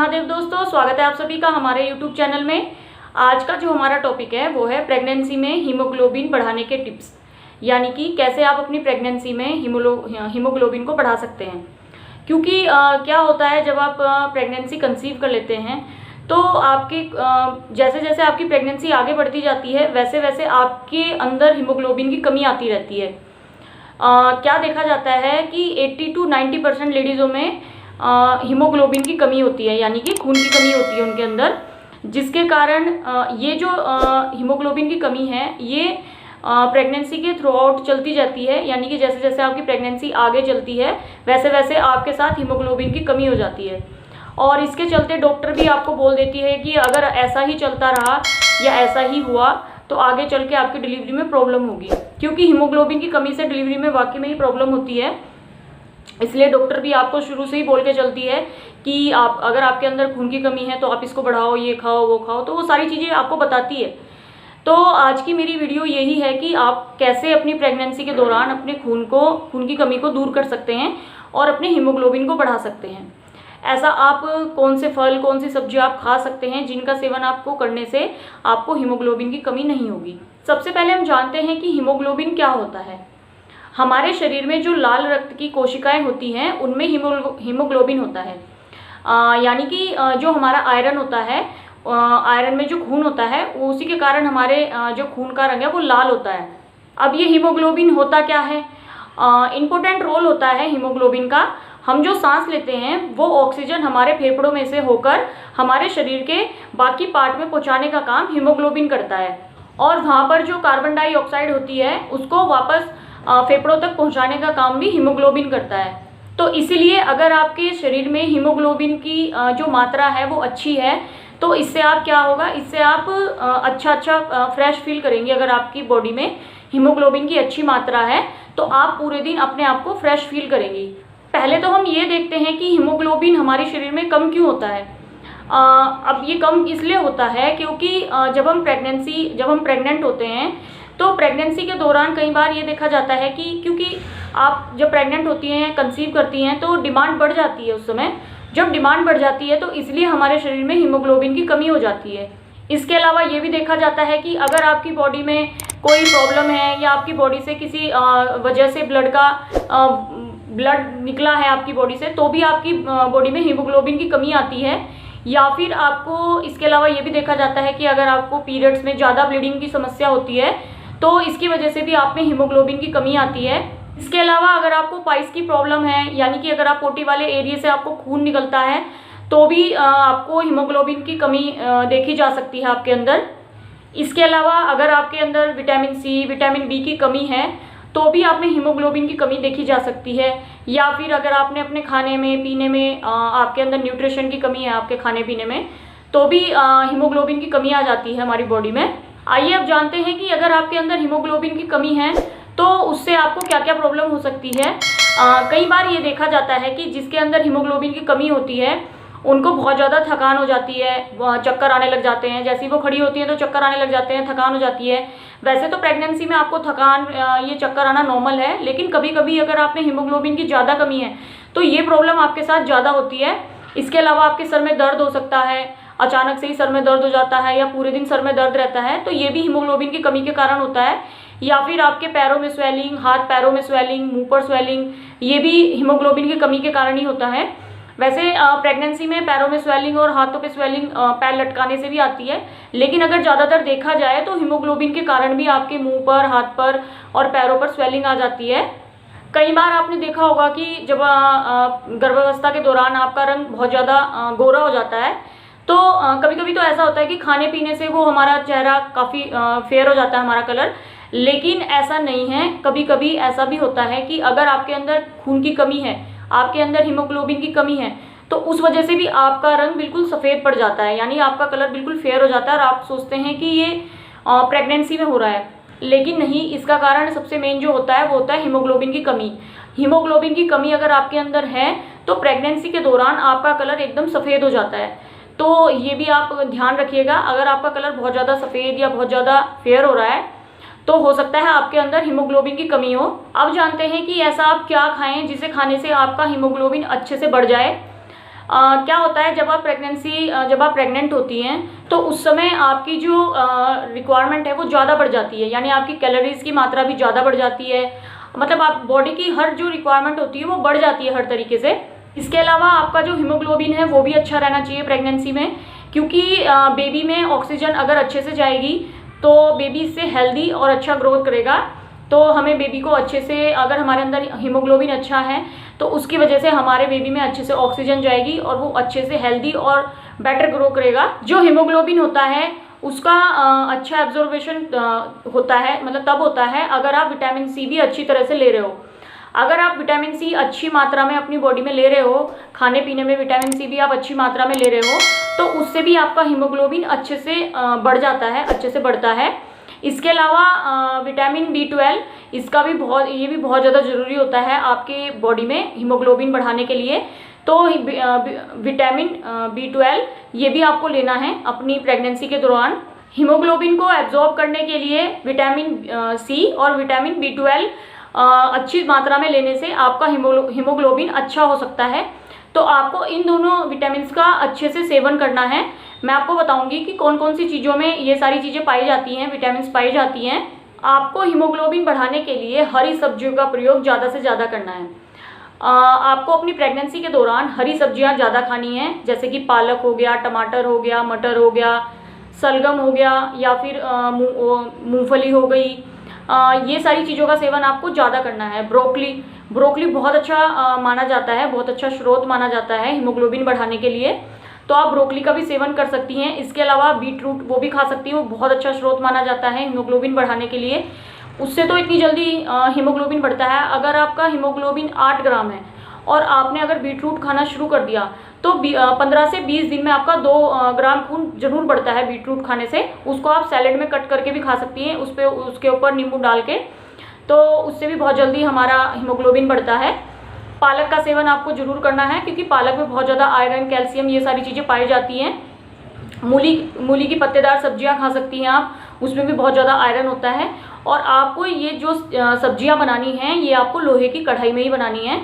महादेव दोस्तों, स्वागत है आप सभी का हमारे यूट्यूब चैनल में। आज का जो हमारा टॉपिक है वो है प्रेगनेंसी में हीमोग्लोबिन बढ़ाने के टिप्स, यानी कि कैसे आप अपनी प्रेगनेंसी में हीमोग्लोबिन को बढ़ा सकते हैं। क्योंकि क्या होता है, जब आप प्रेगनेंसी कंसीव कर लेते हैं तो आपके जैसे जैसे आपकी प्रेगनेंसी आगे बढ़ती जाती है वैसे वैसे आपके अंदर हीमोग्लोबिन की कमी आती रहती है। क्या देखा जाता है कि 80 to 90% लेडीज़ों में हीमोग्लोबिन की कमी होती है, यानी कि खून की कमी होती है उनके अंदर, जिसके कारण ये जो हीमोग्लोबिन की कमी है ये प्रेगनेंसी के थ्रू आउट चलती जाती है। यानी कि जैसे जैसे आपकी प्रेगनेंसी आगे चलती है वैसे वैसे आपके साथ हीमोग्लोबिन की कमी हो जाती है। और इसके चलते डॉक्टर भी आपको बोल देती है कि अगर ऐसा ही चलता रहा या ऐसा ही हुआ तो आगे चल के आपकी डिलीवरी में प्रॉब्लम होगी, क्योंकि हीमोग्लोबिन की कमी से डिलीवरी में वाकई में ही प्रॉब्लम होती है। इसलिए डॉक्टर भी आपको शुरू से ही बोल के चलती है कि आप अगर आपके अंदर खून की कमी है तो आप इसको बढ़ाओ, ये खाओ, वो खाओ, तो वो सारी चीज़ें आपको बताती है। तो आज की मेरी वीडियो यही है कि आप कैसे अपनी प्रेगनेंसी के दौरान अपने खून की कमी को दूर कर सकते हैं और अपने हीमोग्लोबिन को बढ़ा सकते हैं। ऐसा आप कौन से फल, कौन सी सब्जी आप खा सकते हैं जिनका सेवन आपको करने से आपको हीमोग्लोबिन की कमी नहीं होगी। सबसे पहले हम जानते हैं कि हीमोग्लोबिन क्या होता है। हमारे शरीर में जो लाल रक्त की कोशिकाएं होती हैं उनमें हीमोग्लोबिन होता है। यानी कि जो हमारा आयरन होता है, आयरन में जो खून होता है उसी के कारण हमारे जो खून का रंग है वो लाल होता है। अब ये हीमोग्लोबिन होता क्या है? इम्पोर्टेंट रोल होता है हीमोग्लोबिन का। हम जो सांस लेते हैं वो ऑक्सीजन हमारे फेफड़ों में से होकर हमारे शरीर के बाकी पार्ट में पहुंचाने का काम हीमोग्लोबिन करता है, और वहाँ पर जो कार्बन डाइऑक्साइड होती है उसको वापस फेफड़ों तक पहुंचाने का काम भी हीमोग्लोबिन करता है। तो इसीलिए अगर आपके शरीर में हीमोग्लोबिन की जो मात्रा है वो अच्छी है तो इससे आप क्या होगा, इससे आप अच्छा फ्रेश फील करेंगे। अगर आपकी बॉडी में हीमोग्लोबिन की अच्छी मात्रा है तो आप पूरे दिन अपने आप को फ्रेश फील करेंगी। पहले तो हम ये देखते हैं कि हीमोग्लोबिन हमारे शरीर में कम क्यों होता है। अब ये कम इसलिए होता है क्योंकि जब हम प्रेग्नेंट होते हैं तो प्रेगनेंसी के दौरान कई बार ये देखा जाता है कि क्योंकि आप जब प्रेग्नेंट होती हैं, कंसीव करती हैं, तो डिमांड बढ़ जाती है। उस समय जब डिमांड बढ़ जाती है तो इसलिए हमारे शरीर में हीमोग्लोबिन की कमी हो जाती है। इसके अलावा ये भी देखा जाता है कि अगर आपकी बॉडी में कोई प्रॉब्लम है या आपकी बॉडी से किसी वजह से ब्लड निकला है आपकी बॉडी से, तो भी आपकी बॉडी में हीमोग्लोबिन की कमी आती है। या फिर आपको इसके अलावा ये भी देखा जाता है कि अगर आपको पीरियड्स में ज़्यादा ब्लीडिंग की समस्या होती है तो इसकी वजह से भी आप में हीमोग्लोबिन की कमी आती है। इसके अलावा अगर आपको पाइल्स की प्रॉब्लम है, यानी कि अगर आप पोटी वाले एरिया से आपको खून निकलता है तो भी आपको हीमोग्लोबिन की कमी देखी जा सकती है आपके अंदर। इसके अलावा अगर आपके अंदर विटामिन सी, विटामिन बी की कमी है तो भी आप में हीमोग्लोबिन की कमी देखी जा सकती है। या फिर अगर आपने अपने खाने में, पीने में आपके अंदर न्यूट्रिशन की कमी है आपके खाने पीने में, तो भी हीमोग्लोबिन की कमी आ जाती है हमारी बॉडी में। आइए अब जानते हैं कि अगर आपके अंदर हीमोग्लोबिन की कमी है तो उससे आपको क्या क्या प्रॉब्लम हो सकती है। कई बार ये देखा जाता है कि जिसके अंदर हीमोग्लोबिन की कमी होती है उनको बहुत ज़्यादा थकान हो जाती है, चक्कर आने लग जाते हैं। जैसे ही वो खड़ी होती है तो चक्कर आने लग जाते हैं, थकान हो जाती है। वैसे तो प्रेगनेंसी में आपको थकान, ये चक्कर आना नॉर्मल है, लेकिन कभी कभी अगर आप में हीमोग्लोबिन की ज़्यादा कमी है तो ये प्रॉब्लम आपके साथ ज़्यादा होती है। इसके अलावा आपके सर में दर्द हो सकता है, अचानक से ही सर में दर्द हो जाता है या पूरे दिन सर में दर्द रहता है, तो ये भी हीमोग्लोबिन की कमी के कारण होता है। या फिर आपके पैरों में स्वेलिंग, हाथ पैरों में स्वेलिंग, मुंह पर स्वेलिंग, ये भी हीमोग्लोबिन की कमी के कारण ही होता है। वैसे प्रेगनेंसी में पैरों में स्वेलिंग और हाथों पे स्वेलिंग पैर लटकाने से भी आती है, लेकिन अगर ज़्यादातर देखा जाए तो हीमोग्लोबिन के कारण भी आपके मुंह पर, हाथ पर और पैरों पर स्वेलिंग आ जाती है। कई बार आपने देखा होगा कि जब गर्भावस्था के दौरान आपका रंग बहुत ज़्यादा गोरा हो जाता है तो कभी कभी तो ऐसा होता है कि खाने पीने से वो हमारा चेहरा काफ़ी फेयर हो जाता है, हमारा कलर। लेकिन ऐसा नहीं है, कभी कभी ऐसा भी होता है कि अगर आपके अंदर खून की कमी है, आपके अंदर हीमोग्लोबिन की कमी है, तो उस वजह से भी आपका रंग बिल्कुल सफ़ेद पड़ जाता है, यानी आपका कलर बिल्कुल फेयर हो जाता है और आप सोचते हैं कि ये प्रेगनेंसी में हो रहा है। लेकिन नहीं, इसका कारण सबसे मेन जो होता है वो होता है हीमोग्लोबिन की कमी। हीमोग्लोबिन की कमी अगर आपके अंदर है तो प्रेगनेंसी के दौरान आपका कलर एकदम सफ़ेद हो जाता है। तो ये भी आप ध्यान रखिएगा, अगर आपका कलर बहुत ज़्यादा सफ़ेद या बहुत ज़्यादा फेयर हो रहा है तो हो सकता है आपके अंदर हीमोग्लोबिन की कमी हो। अब जानते हैं कि ऐसा आप क्या खाएं जिसे खाने से आपका हीमोग्लोबिन अच्छे से बढ़ जाए। क्या होता है जब आप प्रेग्नेंट होती हैं तो उस समय आपकी जो रिक्वायरमेंट है वो ज़्यादा बढ़ जाती है, यानी आपकी कैलोरीज की मात्रा भी ज़्यादा बढ़ जाती है। मतलब आप बॉडी की हर जो रिक्वायरमेंट होती है वो बढ़ जाती है हर तरीके से। इसके अलावा आपका जो हीमोग्लोबिन है वो भी अच्छा रहना चाहिए प्रेगनेंसी में, क्योंकि बेबी में ऑक्सीजन अगर अच्छे से जाएगी तो बेबी इससे हेल्दी और अच्छा ग्रोथ करेगा। तो हमें बेबी को अच्छे से, अगर हमारे अंदर हीमोग्लोबिन अच्छा है तो उसकी वजह से हमारे बेबी में अच्छे से ऑक्सीजन जाएगी और वो अच्छे से हेल्दी और बेटर ग्रो करेगा। जो हीमोग्लोबिन होता है उसका अच्छा एब्जॉर्बेशन होता है, मतलब तब होता है अगर आप विटामिन सी भी अच्छी तरह से ले रहे हो। अगर आप विटामिन सी अच्छी मात्रा में अपनी बॉडी में ले रहे हो, खाने पीने में विटामिन सी भी आप अच्छी मात्रा में ले रहे हो, तो उससे भी आपका हीमोग्लोबिन अच्छे से बढ़ जाता है, अच्छे से बढ़ता है। इसके अलावा विटामिन B12 ये भी बहुत ज़्यादा ज़रूरी होता है आपके बॉडी में हीमोग्लोबिन बढ़ाने के लिए। तो विटामिन B12 ये भी आपको लेना है अपनी प्रेगनेंसी के दौरान। हीमोग्लोबिन को एब्जॉर्ब करने के लिए विटामिन सी और विटामिन B12 अच्छी मात्रा में लेने से आपका हीमोग्लोबिन अच्छा हो सकता है। तो आपको इन दोनों विटामिन्स का अच्छे से सेवन करना है। मैं आपको बताऊंगी कि कौन कौन सी चीज़ों में ये सारी चीज़ें पाई जाती हैं, विटामिन्स पाई जाती हैं। आपको हीमोग्लोबिन बढ़ाने के लिए हरी सब्जियों का प्रयोग ज़्यादा से ज़्यादा करना है। आपको अपनी प्रेगनेंसी के दौरान हरी सब्जियां ज़्यादा खानी है, जैसे कि पालक हो गया, टमाटर हो गया, मटर हो गया, सलगम हो गया, या फिर मूंगफली हो गई। ये सारी चीज़ों का सेवन आपको ज़्यादा करना है। ब्रोकली बहुत अच्छा माना जाता है, बहुत अच्छा स्रोत माना जाता है हीमोग्लोबिन बढ़ाने के लिए, तो आप ब्रोकली का भी सेवन कर सकती हैं। इसके अलावा बीटरूट वो भी खा सकती हैं, वो बहुत अच्छा स्रोत माना जाता है हीमोग्लोबिन बढ़ाने के लिए। उससे तो इतनी जल्दी हीमोग्लोबिन बढ़ता है। अगर आपका हीमोग्लोबिन 8 ग्राम है और आपने अगर बीटरूट खाना शुरू कर दिया तो 15 से 20 दिन में आपका 2 ग्राम खून जरूर बढ़ता है बीटरूट खाने से। उसको आप सैलेड में कट करके भी खा सकती हैं, उसके ऊपर नींबू डाल के, तो उससे भी बहुत जल्दी हमारा हीमोग्लोबिन बढ़ता है। पालक का सेवन आपको जरूर करना है, क्योंकि पालक में बहुत ज़्यादा आयरन, कैल्शियम ये सारी चीज़ें पाई जाती हैं। मूली की पत्तेदार सब्जियां खा सकती हैं आप, उसमें भी बहुत ज़्यादा आयरन होता है। और आपको ये जो सब्जियां बनानी हैं ये आपको लोहे की कढ़ाई में ही बनानी है।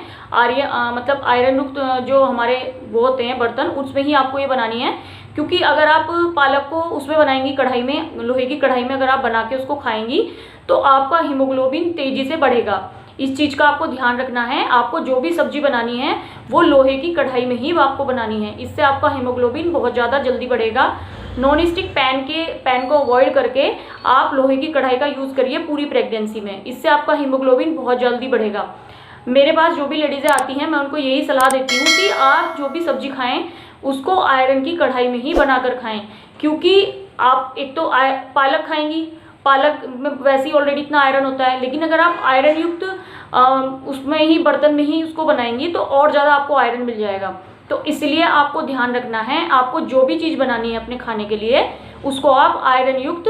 मतलब आयरन युक्त जो हमारे वो होते हैं बर्तन, उसमें ही आपको ये बनानी है। क्योंकि अगर आप पालक को उसमें बनाएंगी कढ़ाई में, लोहे की कढ़ाई में अगर आप बना के उसको खाएंगी तो आपका हीमोग्लोबिन तेज़ी से बढ़ेगा। इस चीज़ का आपको ध्यान रखना है। आपको जो भी सब्जी बनानी है वो लोहे की कढ़ाई में ही आपको बनानी है, इससे आपका हीमोग्लोबिन बहुत ज़्यादा जल्दी बढ़ेगा। नॉन स्टिक पैन को अवॉइड करके आप लोहे की कढ़ाई का यूज़ करिए पूरी प्रेगनेंसी में, इससे आपका हीमोग्लोबिन बहुत जल्दी बढ़ेगा। मेरे पास जो भी लेडीज़ें आती हैं मैं उनको यही सलाह देती हूँ कि आप जो भी सब्जी खाएं उसको आयरन की कढ़ाई में ही बनाकर खाएं, क्योंकि आप एक तो पालक खाएंगी, पालक में वैसे ही ऑलरेडी इतना आयरन होता है, लेकिन अगर आप आयरन युक्त उसमें ही बर्तन में ही उसको बनाएंगी तो और ज़्यादा आपको आयरन मिल जाएगा। तो इसलिए आपको ध्यान रखना है, आपको जो भी चीज़ बनानी है अपने खाने के लिए उसको आप आयरन युक्त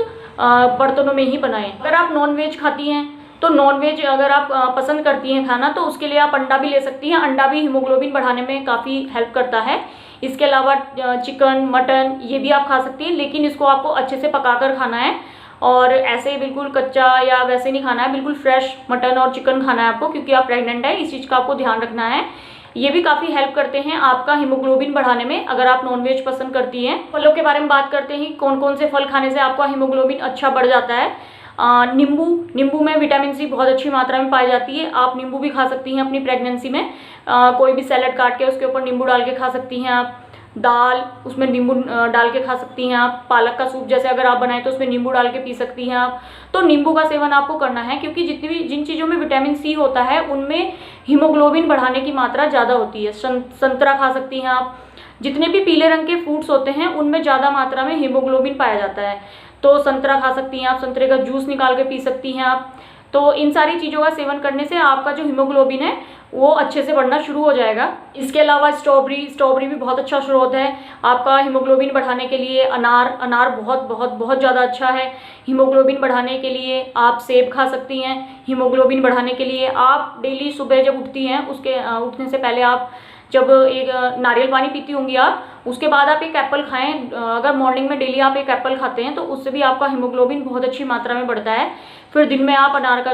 बर्तनों में ही बनाएं। अगर आप नॉनवेज खाती हैं तो नॉनवेज अगर आप पसंद करती हैं खाना तो उसके लिए आप अंडा भी ले सकती हैं। अंडा भी हीमोग्लोबिन बढ़ाने में काफ़ी हेल्प करता है। इसके अलावा चिकन, मटन ये भी आप खा सकती हैं, लेकिन इसको आपको अच्छे से पकाकर खाना है और ऐसे बिल्कुल कच्चा या वैसे नहीं खाना है। बिल्कुल फ्रेश मटन और चिकन खाना है आपको, क्योंकि आप प्रेग्नेंट है, इस चीज़ का आपको ध्यान रखना है। ये भी काफ़ी हेल्प करते हैं आपका हीमोग्लोबिन बढ़ाने में, अगर आप नॉनवेज पसंद करती हैं। फलों के बारे में बात करते हैं, कौन कौन से फल खाने से आपका हीमोग्लोबिन अच्छा बढ़ जाता है। नींबू में विटामिन सी बहुत अच्छी मात्रा में पाई जाती है। आप नींबू भी खा सकती हैं अपनी प्रेगनेंसी में। कोई भी सैलेड काट के उसके ऊपर नींबू डाल के खा सकती हैं आप। दाल, उसमें नींबू डाल के खा सकती हैं आप। पालक का सूप जैसे अगर आप बनाएं तो उसमें नींबू डाल के पी सकती हैं आप। तो नींबू का सेवन आपको करना है, क्योंकि जिन चीज़ों में विटामिन सी होता है उनमें हीमोग्लोबिन बढ़ाने की मात्रा ज़्यादा होती है। संतरा खा सकती हैं आप। जितने भी पीले रंग के फ्रूट्स होते हैं उनमें ज़्यादा मात्रा में हीमोग्लोबिन पाया जाता है, तो संतरा खा सकती हैं आप। संतरे का जूस निकाल के पी सकती हैं आप। तो इन सारी चीज़ों का सेवन करने से आपका जो हीमोग्लोबिन है वो अच्छे से बढ़ना शुरू हो जाएगा। इसके अलावा स्ट्रॉबेरी भी बहुत अच्छा स्रोत है आपका हीमोग्लोबिन बढ़ाने के लिए। अनार बहुत बहुत बहुत ज़्यादा अच्छा है हीमोग्लोबिन बढ़ाने के लिए। आप सेब खा सकती हैं हीमोग्लोबिन बढ़ाने के लिए। आप डेली सुबह जब उठती हैं उसके उठने से पहले आप जब एक नारियल पानी पीती होंगी आप, उसके बाद आप एक एप्पल खाएं। अगर मॉर्निंग में डेली आप एक एप्पल खाते हैं तो उससे भी आपका हीमोग्लोबिन बहुत अच्छी मात्रा में बढ़ता है। फिर दिन में आप अनार का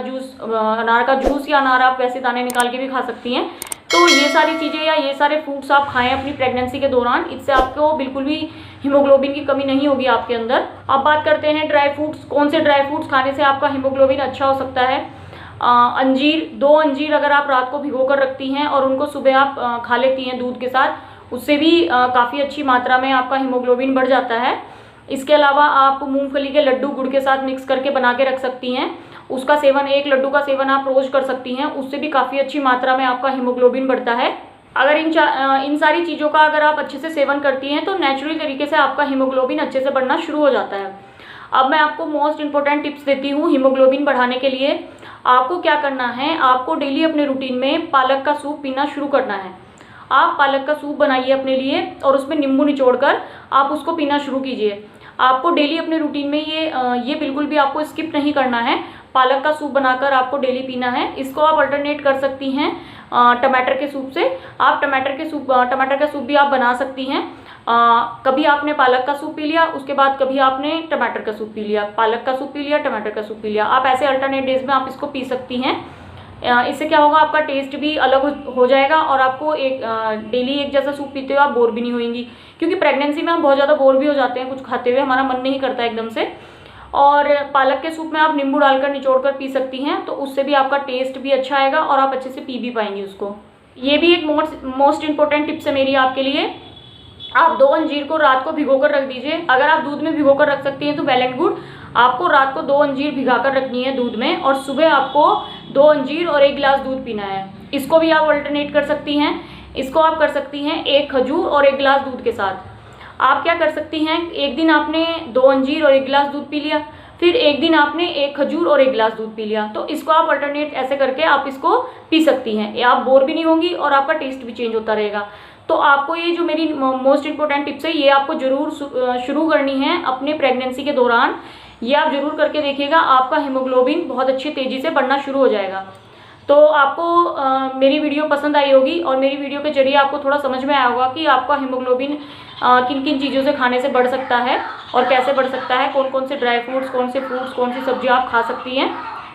जूस या अनार आप वैसे दाने निकाल के भी खा सकती हैं। तो तो ये सारी चीज़ें या ये सारे फ्रूट्स आप खाएं अपनी प्रेगनेंसी के दौरान, इससे आपको बिल्कुल भी हीमोग्लोबिन की कमी नहीं होगी आपके अंदर। अब बात करते हैं ड्राई फ्रूट्स, कौन से ड्राई फ्रूट्स खाने से आपका हीमोग्लोबिन अच्छा हो सकता है। अंजीर, 2 अंजीर अगर आप रात को भिगो कर रखती हैं और उनको सुबह आप खा लेती हैं दूध के साथ, उससे भी काफ़ी अच्छी मात्रा में आपका हीमोग्लोबिन बढ़ जाता है। इसके अलावा आप मूंगफली के लड्डू गुड़ के साथ मिक्स करके बना के रख सकती हैं, उसका सेवन, 1 लड्डू का सेवन आप रोज़ कर सकती हैं, उससे भी काफ़ी अच्छी मात्रा में आपका हीमोग्लोबिन बढ़ता है। अगर इन सारी चीज़ों का अगर आप अच्छे से सेवन करती हैं तो नेचुरली तरीके से आपका हीमोग्लोबिन अच्छे से बढ़ना शुरू हो जाता है। अब मैं आपको मोस्ट इंपॉर्टेंट टिप्स देती हूँ हीमोग्लोबिन बढ़ाने के लिए। आपको क्या करना है, आपको डेली अपने रूटीन में पालक का सूप पीना शुरू करना है। आप पालक का सूप बनाइए अपने लिए और उसमें नींबू निचोड़कर आप उसको पीना शुरू कीजिए। आपको डेली अपने रूटीन में ये बिल्कुल भी आपको स्किप नहीं करना है। पालक का सूप बनाकर आपको डेली पीना है। इसको आप अल्टरनेट कर सकती हैं टमाटर के सूप से। आप टमाटर का सूप भी आप बना सकती हैं। कभी आपने पालक का सूप पी लिया, उसके बाद कभी आपने टमाटर का सूप पी लिया, पालक का सूप पी लिया, टमाटर का सूप पी लिया। आप ऐसे अल्टरनेट डेज में आप इसको पी सकती हैं। इससे क्या होगा, आपका टेस्ट भी अलग हो जाएगा और आपको डेली एक जैसा सूप पीते हुए आप बोर भी नहीं होंगी, क्योंकि प्रेगनेंसी में हम बहुत ज़्यादा बोर भी हो जाते हैं कुछ खाते हुए, हमारा मन नहीं करता एकदम से। और पालक के सूप में आप नींबू डालकर निचोड़ कर पी सकती हैं, तो उससे भी आपका टेस्ट भी अच्छा आएगा और आप अच्छे से पी भी पाएंगी उसको। ये भी एक मोस्ट इंपॉर्टेंट टिप्स है मेरी आपके लिए। आप 2 अंजीर को रात को भिगोकर रख दीजिए। अगर आप दूध में भिगोकर रख सकती हैं तो वेल एंड गुड। आपको रात को 2 अंजीर भिगाकर रखनी है दूध में, और सुबह आपको 2 अंजीर और 1 गिलास दूध पीना है। इसको भी आप अल्टरनेट कर सकती हैं। इसको आप कर सकती हैं 1 खजूर और 1 गिलास दूध के साथ। आप क्या कर सकती हैं, एक दिन आपने 2 अंजीर और 1 गिलास दूध पी लिया, फिर एक दिन आपने 1 खजूर और 1 गिलास दूध पी लिया। तो इसको आप अल्टरनेट ऐसे करके आप इसको पी सकती हैं। आप बोर भी नहीं होंगी और आपका टेस्ट भी चेंज होता रहेगा। तो आपको ये जो मेरी मोस्ट इंपॉर्टेंट टिप्स है, ये आपको जरूर शुरू करनी है अपने प्रेगनेंसी के दौरान। ये आप जरूर करके देखिएगा, आपका हीमोग्लोबिन बहुत अच्छी तेज़ी से बढ़ना शुरू हो जाएगा। तो आपको मेरी वीडियो पसंद आई होगी और मेरी वीडियो के जरिए आपको थोड़ा समझ में आया होगा कि आपका हीमोग्लोबिन किन किन चीज़ों से खाने से बढ़ सकता है और कैसे बढ़ सकता है, कौन कौन से ड्राई फ्रूट्स, कौन से फ्रूट्स, कौन सी सब्जी आप खा सकती हैं।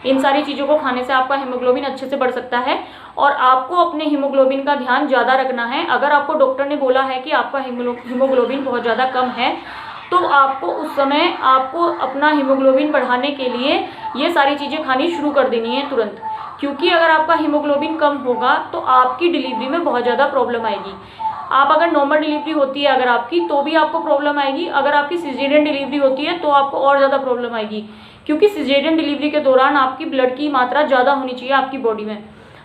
इन सारी चीज़ों को खाने से आपका हीमोग्लोबिन अच्छे से बढ़ सकता है। और आपको अपने हीमोग्लोबिन का ध्यान ज़्यादा रखना है। अगर आपको डॉक्टर ने बोला है कि आपका हीमोग्लोबिन बहुत ज़्यादा कम है, तो आपको उस समय आपको अपना हीमोग्लोबिन बढ़ाने के लिए ये सारी चीज़ें खानी शुरू कर देनी है तुरंत। क्योंकि अगर आपका हीमोग्लोबिन कम होगा तो आपकी डिलीवरी में बहुत ज़्यादा प्रॉब्लम आएगी। आप अगर नॉर्मल डिलीवरी होती है अगर आपकी, तो भी आपको प्रॉब्लम आएगी। अगर आपकी सिजेरियन डिलीवरी होती है तो आपको और ज़्यादा प्रॉब्लम आएगी, क्योंकि सिजेरियन डिलीवरी के दौरान आपकी ब्लड की मात्रा ज़्यादा होनी चाहिए आपकी बॉडी में।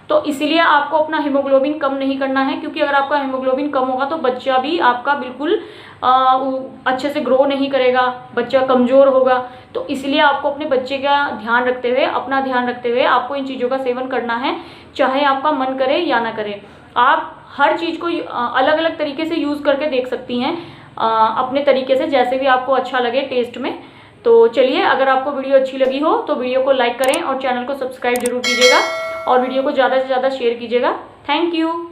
तो इसीलिए आपको अपना हीमोग्लोबिन कम नहीं करना है, क्योंकि अगर आपका हीमोग्लोबिन कम होगा तो बच्चा भी आपका बिल्कुल अच्छे से ग्रो नहीं करेगा, बच्चा कमज़ोर होगा। तो इसलिए आपको अपने बच्चे का ध्यान रखते हुए, अपना ध्यान रखते हुए आपको इन चीज़ों का सेवन करना है, चाहे आपका मन करे या ना करे। आप हर चीज़ को अलग अलग तरीके से यूज़ करके देख सकती हैं अपने तरीके से, जैसे भी आपको अच्छा लगे टेस्ट में। तो चलिए, अगर आपको वीडियो अच्छी लगी हो तो वीडियो को लाइक करें और चैनल को सब्सक्राइब जरूर कीजिएगा और वीडियो को ज़्यादा से ज़्यादा शेयर कीजिएगा। Thank you.